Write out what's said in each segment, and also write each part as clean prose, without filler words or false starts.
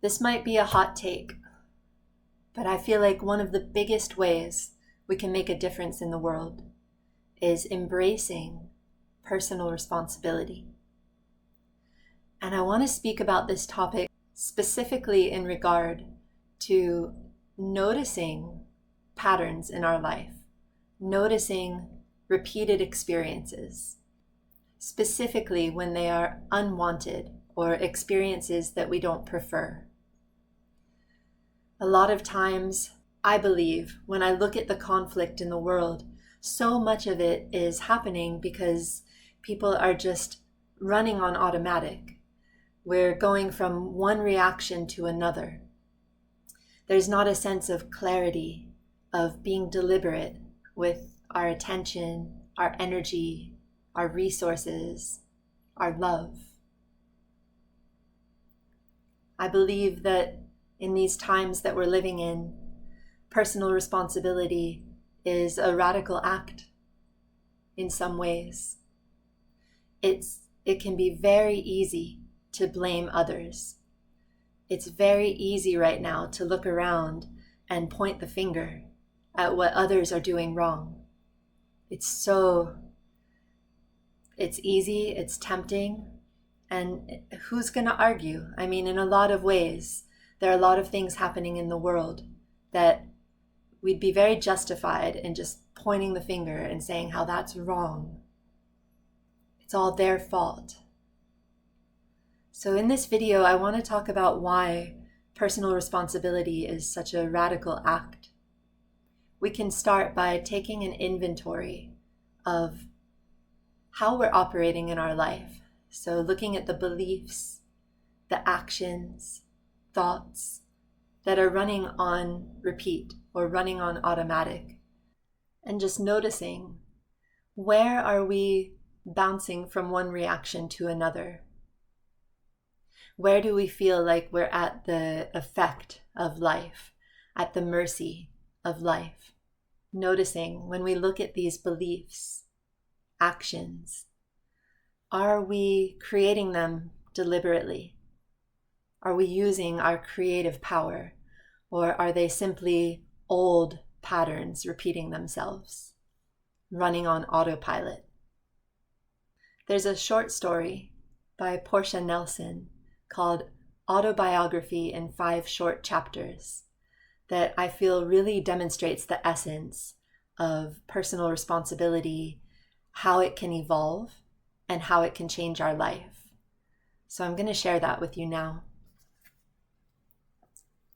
This might be a hot take, but I feel like one of the biggest ways we can make a difference in the world is embracing personal responsibility. And I want to speak about this topic specifically in regard to noticing patterns in our life, noticing repeated experiences, specifically when they are unwanted or experiences that we don't prefer. A lot of times, I believe, when I look at the conflict in the world, so much of it is happening because people are just running on automatic. We're going from one reaction to another. There's not a sense of clarity, of being deliberate with our attention, our energy, our resources, our love. I believe that in these times that we're living in, personal responsibility is a radical act in some ways. It can be very easy to blame others. It's very easy right now to look around and point the finger at what others are doing wrong. It's easy, it's tempting, and who's going to argue? I mean, in a lot of ways, there are a lot of things happening in the world that we'd be very justified in just pointing the finger and saying how that's wrong. It's all their fault. So in this video, I want to talk about why personal responsibility is such a radical act. We can start by taking an inventory of how we're operating in our life. So looking at the beliefs, the actions, thoughts that are running on repeat or running on automatic, and just noticing, where are we bouncing from one reaction to another? Where do we feel like we're at the effect of life, at the mercy of life? Noticing when we look at these beliefs, actions, are we creating them deliberately? Are we using our creative power, or are they simply old patterns repeating themselves, running on autopilot? There's a short story by Portia Nelson called Autobiography in 5 Short Chapters that I feel really demonstrates the essence of personal responsibility, how it can evolve, and how it can change our life. So I'm going to share that with you now.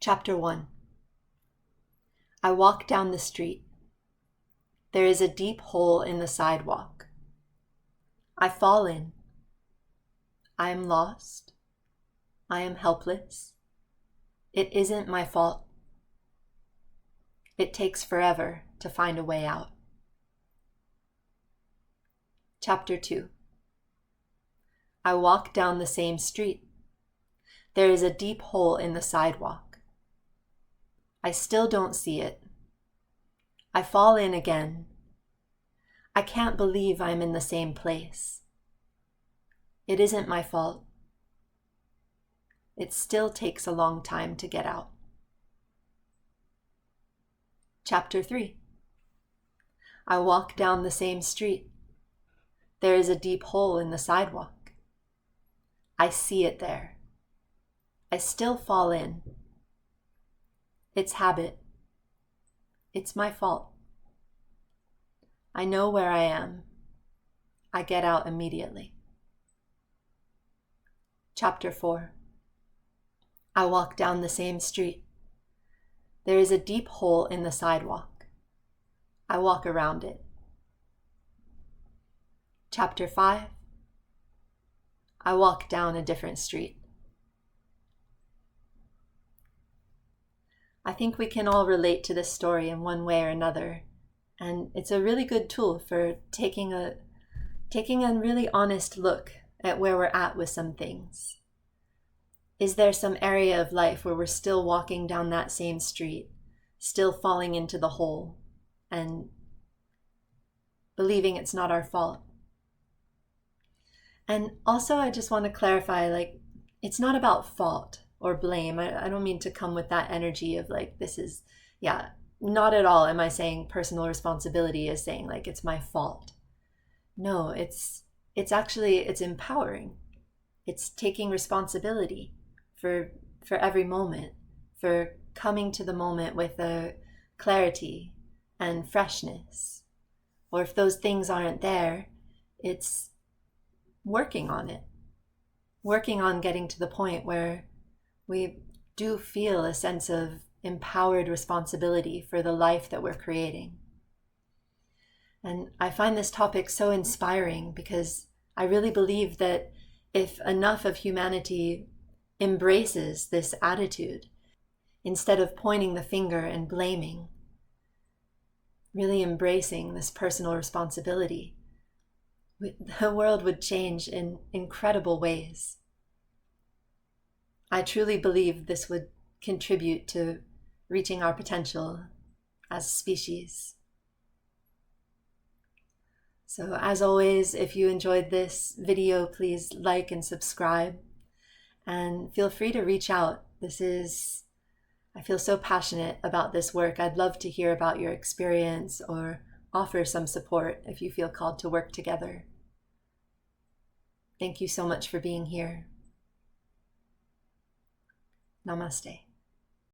Chapter 1. I walk down the street. There is a deep hole in the sidewalk. I fall in. I am lost. I am helpless. It isn't my fault. It takes forever to find a way out. Chapter 2. I walk down the same street. There is a deep hole in the sidewalk. I still don't see it. I fall in again. I can't believe I'm in the same place. It isn't my fault. It still takes a long time to get out. Chapter 3. I walk down the same street. There is a deep hole in the sidewalk. I see it there. I still fall in. It's habit. It's my fault. I know where I am. I get out immediately. Chapter 4. I walk down the same street. There is a deep hole in the sidewalk. I walk around it. Chapter 5. I walk down a different street. I think we can all relate to this story in one way or another, and it's a really good tool for taking a really honest look at where we're at with some things. Is there some area of life where we're still walking down that same street, still falling into the hole, and believing it's not our fault? And also, I just want to clarify, it's not about fault or blame. I don't mean to come with that energy of like, this is, yeah, not at all am I saying personal responsibility is saying like it's my fault. No, it's actually, it's empowering. It's taking responsibility for every moment, for coming to the moment with a clarity and freshness. Or if those things aren't there, it's working on it, working on getting to the point where we do feel a sense of empowered responsibility for the life that we're creating. And I find this topic so inspiring because I really believe that if enough of humanity embraces this attitude, instead of pointing the finger and blaming, really embracing this personal responsibility, the world would change in incredible ways. I truly believe this would contribute to reaching our potential as a species. So as always, if you enjoyed this video, please like and subscribe, and feel free to reach out. I feel so passionate about this work. I'd love to hear about your experience or offer some support if you feel called to work together. Thank you so much for being here. Namaste.